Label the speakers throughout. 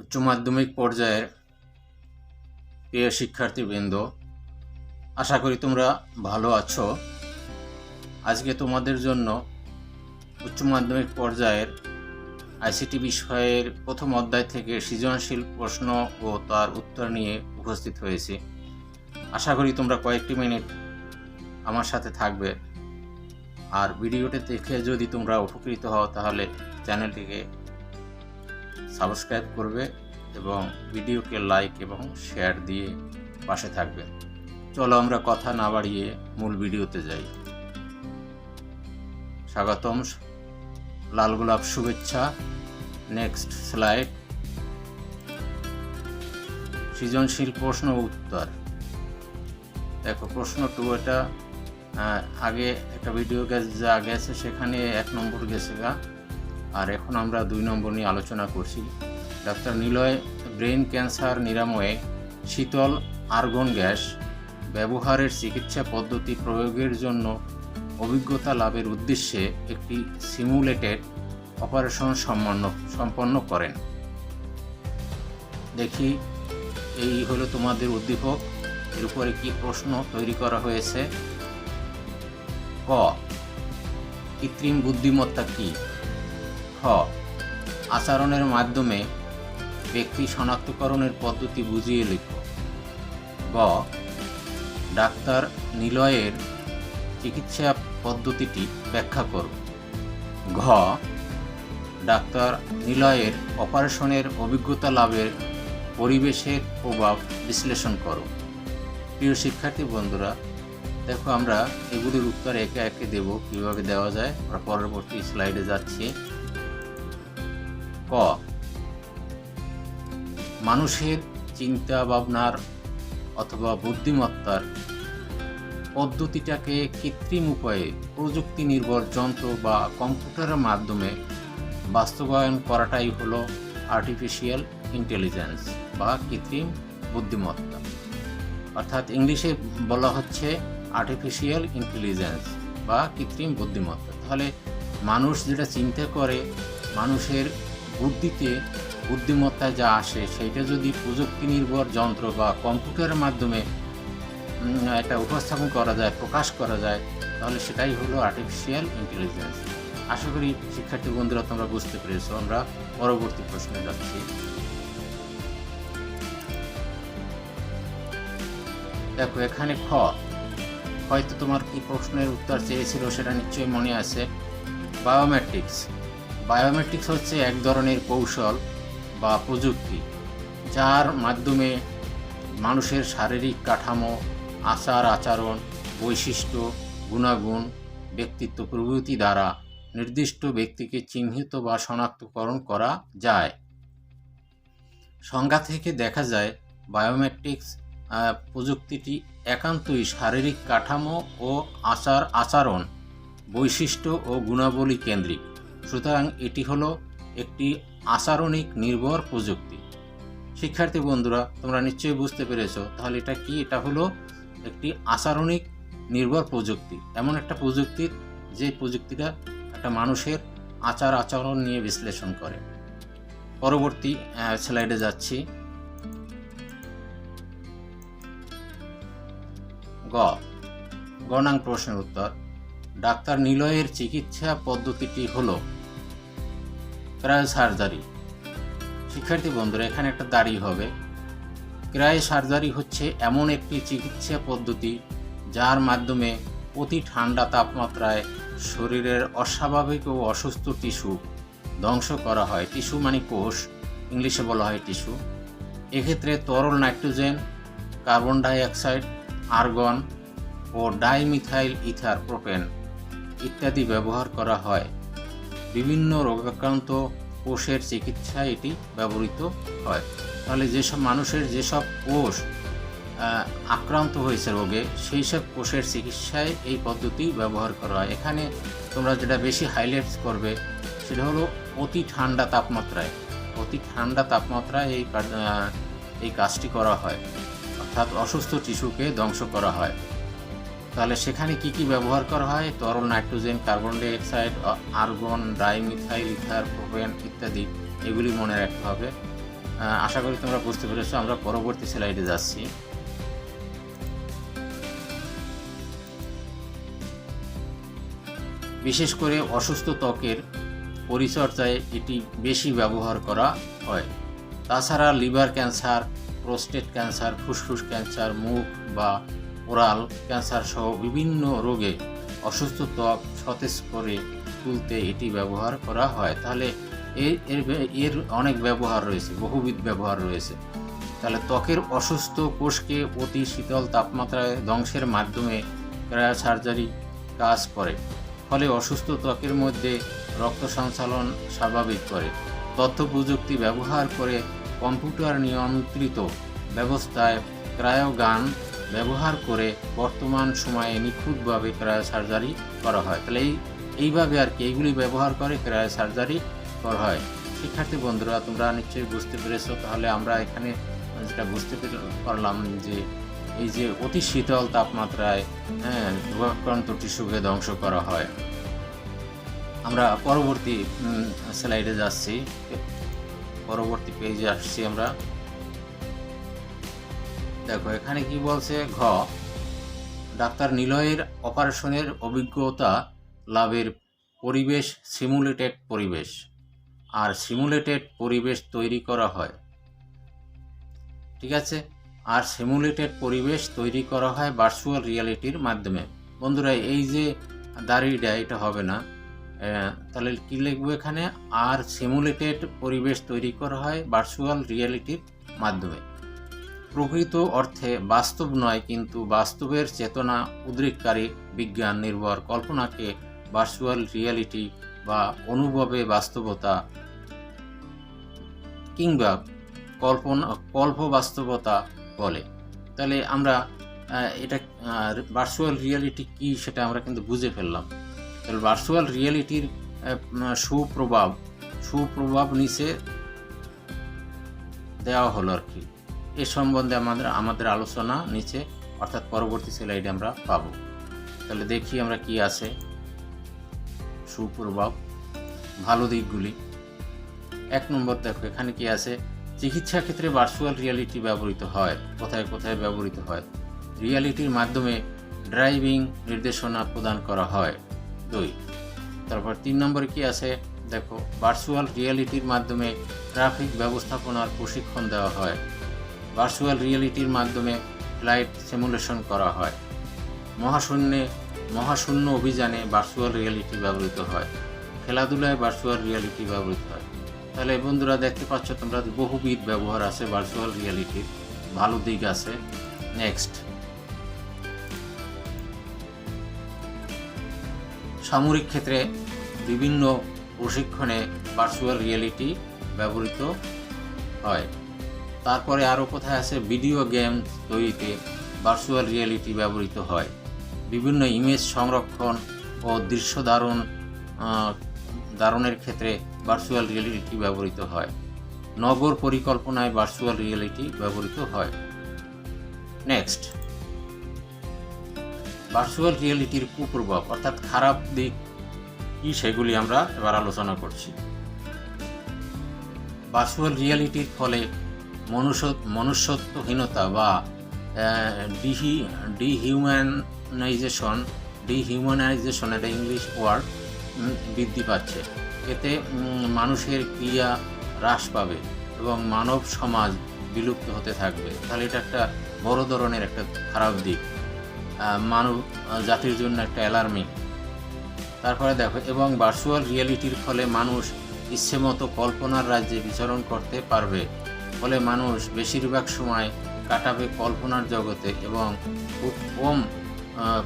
Speaker 1: উচ্চ মাধ্যমিক পর্যায়ের প্রিয় শিক্ষার্থীবৃন্দ, আশা করি তোমরা ভালো আছো। আজকে তোমাদের জন্য উচ্চ মাধ্যমিক পর্যায়ের আইসিটি বিষয়ের প্রথম অধ্যায় থেকে সৃজনশীল প্রশ্ন ও তার উত্তর নিয়ে উপস্থিত হয়েছি। আশা করি তোমরা কয়েকটি মিনিট আমার সাথে থাকবে। আর ভিডিওটি দেখে যদি তোমরা উপকৃত হও তাহলে চ্যানেলটিকে সাবস্ক্রাইব করবে এবং ভিডিওকে লাইক এবং শেয়ার দিয়ে পাশে থাকবে। চলো আমরা কথা না বাড়িয়ে মূল ভিডিওতে যাই। স্বাগতম, লাল গোলাপ শুভেচ্ছা। Next slide. সৃজনশীল প্রশ্ন ও উত্তর। দেখো প্রশ্ন 2, এটা আগে একটা ভিডিও যা গেছে সেখানে 1 নম্বর গেছে গা, আর এখন আমরা 2 নম্বর নিয়ে আলোচনা করছি। ডাক্তার নিলয় ব্রেন ক্যান্সার নিরাময়ে শীতল আর্গন গ্যাস ব্যবহারের চিকিৎসা পদ্ধতি প্রয়োগের জন্য অভিজ্ঞতা লাভের উদ্দেশ্যে একটি সিমুলেটেড অপারেশন সম্পন্ন করেন। দেখি এই হলো তোমাদের উদ্দীপক। এর উপরে কি প্রশ্ন তৈরি করা হয়েছে। ক, কৃত্রিম বুদ্ধিমত্তা কি? খ, আচরণের মাধ্যমে ব্যক্তি শনাক্তকরণের পদ্ধতি বুঝিয়ে লেখো। গ, ডাক্তার নিলয়ের চিকিৎসা পদ্ধতিটি ব্যাখ্যা করো। ঘ, ডাক্তার নিলয়ের অপারেশনের অভিজ্ঞতা লাভের পরিবেশের প্রভাব বিশ্লেষণ করো। প্রিয় শিক্ষার্থী বন্ধুরা, দেখো আমরা এগুলির উত্তর একে একে দেব। কীভাবে দেওয়া যায় আমরা পরবর্তী স্লাইডে যাচ্ছি। ক, মানুষের চিন্তা ভাবনার অথবা বুদ্ধিমত্তার পদ্ধতিটাকে কৃত্রিম উপায়ে প্রযুক্তি নির্ভর যন্ত্র বা কম্পিউটারের মাধ্যমে বাস্তবায়ন করাটাই হলো আর্টিফিশিয়াল ইন্টেলিজেন্স বা কৃত্রিম বুদ্ধিমত্তা। অর্থাৎ ইংলিশে বলা হচ্ছে আর্টিফিশিয়াল ইন্টেলিজেন্স বা কৃত্রিম বুদ্ধিমত্তা। তাহলে মানুষ যেটা চিন্তা করে, মানুষের বুদ্ধিতে বুদ্ধিমত্তা যা আসে সেইটা যদি প্রযুক্তি নির্ভর যন্ত্র বা কম্পিউটারের মাধ্যমে এটা উপস্থাপন করা যায়, প্রকাশ করা যায়, তাহলে সেটাই হলো আর্টিফিশিয়াল ইন্টেলিজেন্স। আশা করি শিক্ষার্থী বন্ধুরা তোমরা বুঝতে পেরেছো। আমরা পরবর্তী প্রশ্নে যাচ্ছি। দেখো এখানে খ, হয়তো তোমার কি প্রশ্নের উত্তর চেয়েছিল সেটা নিশ্চয়ই মনে আছে। বায়োমেট্রিক্স। বায়োমেট্রিক্স হচ্ছে এক ধরনের কৌশল বা প্রযুক্তি যার মাধ্যমে মানুষের শারীরিক কাঠামো, আচার আচরণ, বৈশিষ্ট্য, গুণাগুণ, ব্যক্তিত্ব প্রভৃতি দ্বারা নির্দিষ্ট ব্যক্তিকে চিহ্নিত বা শনাক্তকরণ করা যায়। সংজ্ঞা থেকে দেখা যায় বায়োমেট্রিক্স প্রযুক্তিটি একান্তই শারীরিক কাঠামো ও আচরণ, বৈশিষ্ট্য ও গুণাবলী কেন্দ্রিক। সুতরাং এটি হলো একটি আচরণিক নির্ভর প্রযুক্তি। শিক্ষার্থী বন্ধুরা তোমরা নিশ্চয়ই বুঝতে পেরেছো। তাহলে এটা কি? এটা হলো একটি আচরণিক নির্ভর প্রযুক্তি, এমন একটা প্রযুক্তির যে প্রযুক্তিটা একটা মানুষের আচার আচরণ নিয়ে বিশ্লেষণ করে। পরবর্তী স্লাইডে যাচ্ছি। গ নং প্রশ্নের উত্তর। ডাক্তার নিলয়ের চিকিৎসা পদ্ধতিটি হলো ক্রায়ো সার্জারি। শিক্ষার্থী বন্ধুরা এখানে একটা দাঁড়িয়ে হবে। ক্রায়ো সার্জারি হচ্ছে এমন একটি চিকিৎসা পদ্ধতি যার মাধ্যমে অতি ঠান্ডা তাপমাত্রায় শরীরের অস্বাভাবিক ও অসুস্থ টিস্যু ধ্বংস করা হয়। টিস্যু মানে কোষ, ইংলিশে বলা হয় টিস্যু। এক্ষেত্রে তরল নাইট্রোজেন, কার্বন ডাইঅক্সাইড, আর্গন ও ডাইমিথাইল ইথার প্রোপেন ইত্যাদি ব্যবহার করা হয়। বিভিন্ন রোগাক্রান্ত কোষের চিকিৎসায় এটি ব্যবহৃত হয়। তাহলে যেসব মানুষের যেসব কোষ আক্রান্ত হয়েছে রোগে, সেই সব কোষের চিকিৎসায় এই পদ্ধতি ব্যবহার করা হয়। এখানে তোমরা যেটা বেশি হাইলাইট করবে সেটা হলো অতি ঠান্ডা তাপমাত্রায়। অতি ঠান্ডা তাপমাত্রায় এই কাজটি করা হয়, অর্থাৎ অসুস্থ টিস্যুকে ধ্বংস করা হয়। তাহলে সেখানে কি কি ব্যবহার করা হয়? তরল nitrogen, carbon dioxide, argon, dimethyl ether propane ইত্যাদি, এগুলি মনে রাখতে হবে। আশা করি তোমরা বুঝতে পেরেছো। আমরা পরবর্তী স্লাইডে যাচ্ছি। বিশেষ করে অসুস্থ ত্বকের পরিচর্যায় এটি বেশি ব্যবহার করা হয়। তাছাড়া লিভার ক্যান্সার, প্রোস্টেট ক্যান্সার, ফুসফুস ক্যান্সার, মুখ বা ওরাল ক্যান্সার সহ বিভিন্ন রোগে অসুস্থ ত্বক সতেজ করে তুলতে এটি ব্যবহার করা হয়। তাহলে এর অনেক ব্যবহার রয়েছে, বহুবিধ ব্যবহার রয়েছে। তাহলে ত্বকের অসুস্থ কোষকে অতি শীতল তাপমাত্রায় ধ্বংসের মাধ্যমে ক্রায়োসার্জারি কাজ করে, ফলে অসুস্থ ত্বকের মধ্যে রক্ত সঞ্চালন স্বাভাবিক করে। তথ্য প্রযুক্তি ব্যবহার করে কম্পিউটার নিয়ন্ত্রিত ব্যবস্থায় ক্রায়োগান ব্যবহার করে বর্তমান সময়ে নিখুঁতভাবে ক্রায়োসার্জারি করা হয়। তাহলে এইভাবে আর কি এইগুলি ব্যবহার করে ক্রায়োসার্জারি করা হয়। শিক্ষার্থী বন্ধুরা, তোমরা নিশ্চয়ই বুঝতে পেরেছো। তাহলে আমরা এখানে যেটা বুঝতে পারলাম যে এই যে অতি শীতল তাপমাত্রায় রোগাক্রান্ত টিস্যুকে ধ্বংস করা হয়। আমরা পরবর্তী স্লাইডে যাচ্ছি, পরবর্তী পেজে আসছি আমরা। দেখো এখানে কি বলছে, ঘ, ডাক্তার নিলয়ের অপারেশনের অভিজ্ঞতা লাভের পরিবেশ সিমুলেটেড পরিবেশ, আর সিমুলেটেড পরিবেশ তৈরি করা হয়। ঠিক আছে, আর সিমুলেটেড পরিবেশ তৈরি করা হয় ভার্চুয়াল রিয়ালিটির মাধ্যমে। বন্ধুরা, এই যে দাঁড়িয়েটা এটা হবে না, তাহলে কি লিখবো এখানে, আর সিমুলেটেড পরিবেশ তৈরি করা হয় ভার্চুয়াল রিয়ালিটির মাধ্যমে। প্রকৃত অর্থে বাস্তব নয়, কিন্তু বাস্তবের চেতনা উদ্রেককারী বিজ্ঞান নির্ভর কল্পনাকে ভার্চুয়াল রিয়ালিটি বা অনুভবে বাস্তবতা কিংবা কল্প বাস্তবতা বলে। তাহলে আমরা এটা ভার্চুয়াল রিয়ালিটি কি সেটা আমরা কিন্তু বুঝে ফেললাম। তাহলে ভার্চুয়াল রিয়ালিটির সুপ্রভাব নিচে দেওয়া হলো আর কি। এ সম্বন্ধে আমাদের আলোচনা নিচে অর্থাৎ পরবর্তী স্লাইডে আমরা পাবো। তাহলে দেখি আমরা কি আছে সুপ্রভাব, ভালো দিকগুলি। 1 নম্বর দেখো এখানে কি আছে, চিকিৎসা ক্ষেত্রে ভার্চুয়াল রিয়ালিটি ব্যবহৃত হয়। কোথায় কোথায় ব্যবহৃত হয়? রিয়ালিটির মাধ্যমে ড্রাইভিং নির্দেশনা প্রদান করা হয়। 2। তারপর 3 নম্বরে কি আছে দেখো, ভার্চুয়াল রিয়ালিটির মাধ্যমে ট্রাফিক ব্যবস্থাপনার প্রশিক্ষণ দেওয়া হয়। ভার্চুয়াল রিয়ালিটির মাধ্যমে ফ্লাইট সিমুলেশন করা হয়। মহাশূন্য অভিযানে ভার্চুয়াল রিয়ালিটি ব্যবহৃত হয়। খেলাধুলায় ভার্চুয়াল রিয়ালিটি ব্যবহৃত হয়। তাহলে বন্ধুরা দেখতে পাচ্ছ তোমরা, বহুবিধ ব্যবহার আছে ভার্চুয়াল রিয়ালিটির, ভালো দিক আছে। নেক্সট, সামরিক ক্ষেত্রে বিভিন্ন প্রশিক্ষণে ভার্চুয়াল রিয়ালিটি ব্যবহৃত হয়। তারপরে আরও কোথায় আছে, ভিডিও গেম তৈরিতে ভার্চুয়াল রিয়ালিটি ব্যবহৃত হয়। বিভিন্ন ইমেজ সংরক্ষণ ও দৃশ্য ধারণের ক্ষেত্রে ভার্চুয়াল রিয়ালিটি ব্যবহৃত হয়। নগর পরিকল্পনায় ভার্চুয়াল রিয়ালিটি ব্যবহৃত হয়। নেক্সট, ভার্চুয়াল রিয়ালিটির কুপ্রভাব অর্থাৎ খারাপ দিক কি সেগুলি আমরা এবার আলোচনা করছি। ভার্চুয়াল রিয়ালিটির ফলে মনুষ্যত্বহীনতা বা ডিহিউম্যানাইজেশন একটা ইংলিশ ওয়ার্ড বৃদ্ধি পাচ্ছে। এতে মানুষের ক্রিয়া হ্রাস পাবে এবং মানব সমাজ বিলুপ্ত হতে থাকবে। তাহলে এটা একটা বড় ধরনের একটা খারাপ দিক, মানব জাতির জন্য একটা অ্যালার্মিং। তারপরে দেখো, এবং ভার্চুয়াল রিয়ালিটির ফলে মানুষ ইচ্ছেমতো কল্পনার রাজ্যে বিচরণ করতে পারবে। ফলে মানুষ বেশিরভাগ সময় কাটাবে কল্পনার জগতে এবং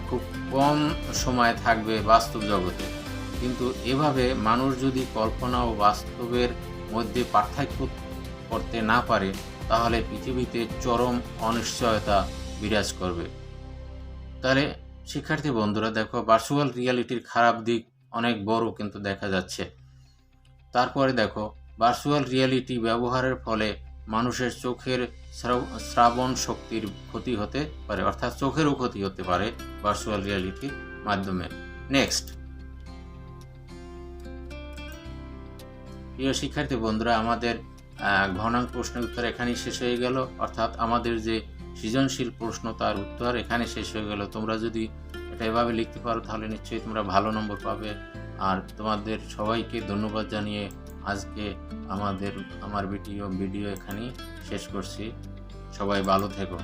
Speaker 1: খুব কম সময় থাকবে বাস্তব জগতে। কিন্তু এভাবে মানুষ যদি কল্পনা ও বাস্তবের মধ্যে পার্থক্য করতে না পারে, তাহলে পৃথিবীতে চরম অনিশ্চয়তা বিরাজ করবে। তাহলে শিক্ষার্থী বন্ধুরা দেখো, ভার্চুয়াল রিয়ালিটির খারাপ দিক অনেক বড় কিন্তু দেখা যাচ্ছে। তারপরে দেখো, ভার্চুয়াল রিয়ালিটি ব্যবহারের ফলে মানুষের চোখের শ্রাবণ শক্তির ক্ষতি হতে পারে, অর্থাৎ চোখেরও ক্ষতি হতে পারে ভার্চুয়াল রিয়ালিটির মাধ্যমে। নেক্সট, প্রিয় শিক্ষার্থী বন্ধুরা, আমাদের ঘনাঙ্ক প্রশ্নের উত্তর এখানেই শেষ হয়ে গেল, অর্থাৎ আমাদের যে সৃজনশীল প্রশ্ন তার উত্তর এখানে শেষ হয়ে গেল। তোমরা যদি এটা এভাবে লিখতে পারো তাহলে নিশ্চয়ই তোমরা ভালো নম্বর পাবে। আর তোমাদের সবাইকে ধন্যবাদ জানিয়ে আজকে আমার ভিডিও এখানেই শেষ করছি। সবাই ভালো থেকো।